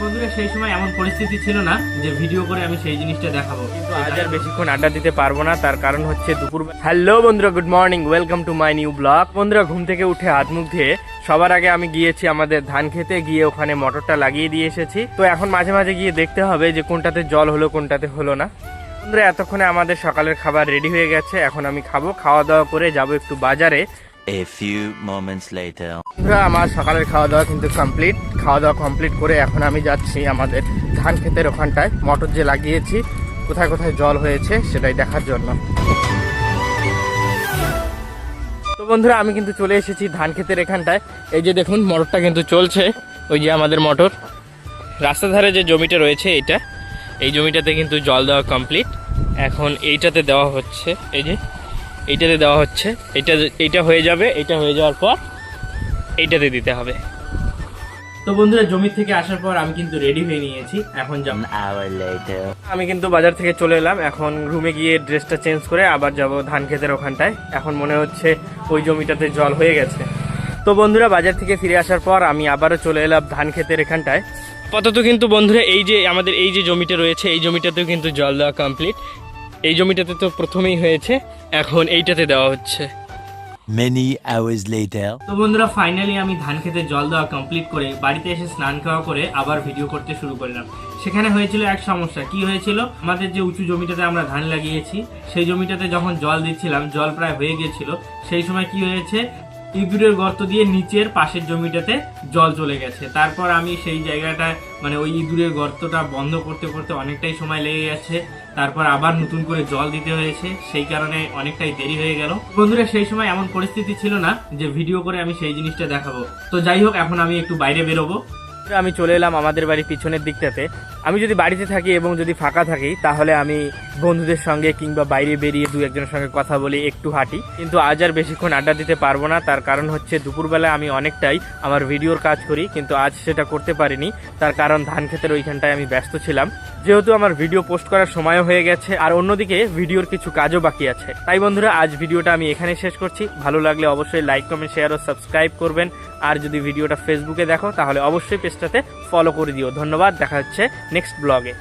বন্ধুরা সেই সময় এমন পরিস্থিতি ছিল না যে ভিডিও করে আমি সেই জিনিসটা দেখাবো, কিন্তু আজ আর বেশিক্ষণ আড্ডা দিতে পারবো না। তার কারণ হচ্ছে দুপুর। হ্যালো বন্ধুরা, good morning, welcome to my new blog. বন্ধুরা ঘুম থেকে উঠে হাত মুখ ধুয়ে সবার আগে আমি গিয়েছি আমাদের ধান খেতে, গিয়ে ওখানে মোটরটা লাগিয়ে দিয়ে এসেছি। তো এখন মাঝে মাঝে গিয়ে দেখতে হবে যে কোনটাতে জল হলো কোনটাতে হলো না। বন্ধুরা এতক্ষণে আমাদের সকালের খাবার রেডি হয়ে গেছে, এখন আমি খাবো। খাওয়া দাওয়া করে যাব একটু বাজারে। A few moments later. বন্ধুরা আমার সকালের খাওয়া দাওয়া কিন্তু কমপ্লিট। খাওয়া দাওয়া কমপ্লিট করে এখন আমি যাচ্ছি আমাদের ধান ক্ষেতের ওখানটায়, মোটর যে লাগিয়েছি কোথায় কোথায় জল হয়েছে সেটাই দেখার জন্য। তো বন্ধুরা আমি কিন্তু চলে এসেছি ধান ক্ষেতের এখানটায়। এই যে দেখুন মোটরটা কিন্তু চলছে, ওই যে আমাদের মোটর। রাস্তার ধারে যে জমিটা রয়েছে এই জমিটাতে কিন্তু জল দেওয়া কমপ্লিট। এখন এইটাতে দেওয়া হচ্ছে, এই যে এইটাতে দেওয়া হচ্ছে। এইটা হয়ে যাবে, এটা হয়ে যাওয়ার পর এইটাতে দিতে হবে। তো বন্ধুরা জমি থেকে আসার পর আমি কিন্তু রেডি হয়ে নিয়েছি, এখন যাব। An hour later. আমি কিন্তু বাজার থেকে চলে এলাম, এখন রুমে গিয়ে ড্রেসটা চেঞ্জ করে আবার যাব ধান ক্ষেতের ওখানটায়। এখন মনে হচ্ছে ওই জমিটাতে জল হয়ে গেছে। তো বন্ধুরা বাজার থেকে ফিরে আসার পর আমি আবারও চলে এলাম ধান ক্ষেতের এখানটায়। আপাতত কিন্তু বন্ধুরা এই যে আমাদের এই যে জমিটা রয়েছে এই জমিটাতেও কিন্তু জল দেওয়া কমপ্লিট। এই জমিটাতে তো প্রথমেই হয়েছে, এখন এইটাতে দেওয়া হচ্ছে। Many hours later. তো বন্ধুরা ফাইনালি আমি ধান খেতে জল দেওয়া কমপ্লিট করে বাড়িতে এসে স্নান খাওয়া করে আবার ভিডিও করতে শুরু করলাম। সেখানে হয়েছিল এক সমস্যা। কি হয়েছিল, আমাদের যে উঁচু জমিটাতে আমরা ধান লাগিয়েছি সেই জমিটাতে যখন জল দিচ্ছিলাম জল প্রায় হয়ে গিয়েছিল। সেই সময় কি হয়েছে, ইঁদুরের গর্ত দিয়ে নিচের পাশের জমিটাতে জল চলে গেছে। তারপর আমি সেই জায়গাটায় মানে ওই ইঁদুরের গর্তটা বন্ধ করতে করতে অনেকটাই সময় লেগে গেছে। তারপর আবার নতুন করে জল দিতে হয়েছে, সেই কারণে অনেকটাই দেরি হয়ে গেল। বন্ধুরা সেই সময় এমন পরিস্থিতি ছিল না যে ভিডিও করে আমি সেই জিনিসটা দেখাবো। তো যাই হোক এখন আমি একটু বাইরে বেরোবো। আমি চলে এলাম আমাদের বাড়ির পিছনের দিকটাতে। আমি যদি বাড়িতে থাকি এবং যদি ফাঁকা থাকি তাহলে আমি বন্ধুদের সঙ্গে কিংবা বাইরে বেরিয়ে দু একজনের সঙ্গে কথা বলি, একটু হাঁটি। কিন্তু আজ আর বেশিক্ষণ আড্ডা দিতে পারবো না। তার কারণ হচ্ছে দুপুরবেলা আমি অনেকটাই আমার ভিডিওর কাজ করি, কিন্তু আজ সেটা করতে পারিনি। তার কারণ ধান ক্ষেতের ওইখানটায় আমি ব্যস্ত ছিলাম, যেহেতু আমার ভিডিও পোস্ট করার সময়ও হয়ে গেছে আর অন্যদিকে ভিডিওর কিছু কাজও বাকি আছে। তাই বন্ধুরা আজ ভিডিওটা আমি এখানে শেষ করছি। ভালো লাগলে অবশ্যই লাইক কমেন্ট শেয়ার ও সাবস্ক্রাইব করবেন। আর যদি ভিডিওটা ফেসবুকে দেখো তাহলে অবশ্যই পেজটাতে ফলো করে দিও। ধন্যবাদ, দেখা হচ্ছে নেক্সট ব্লগে।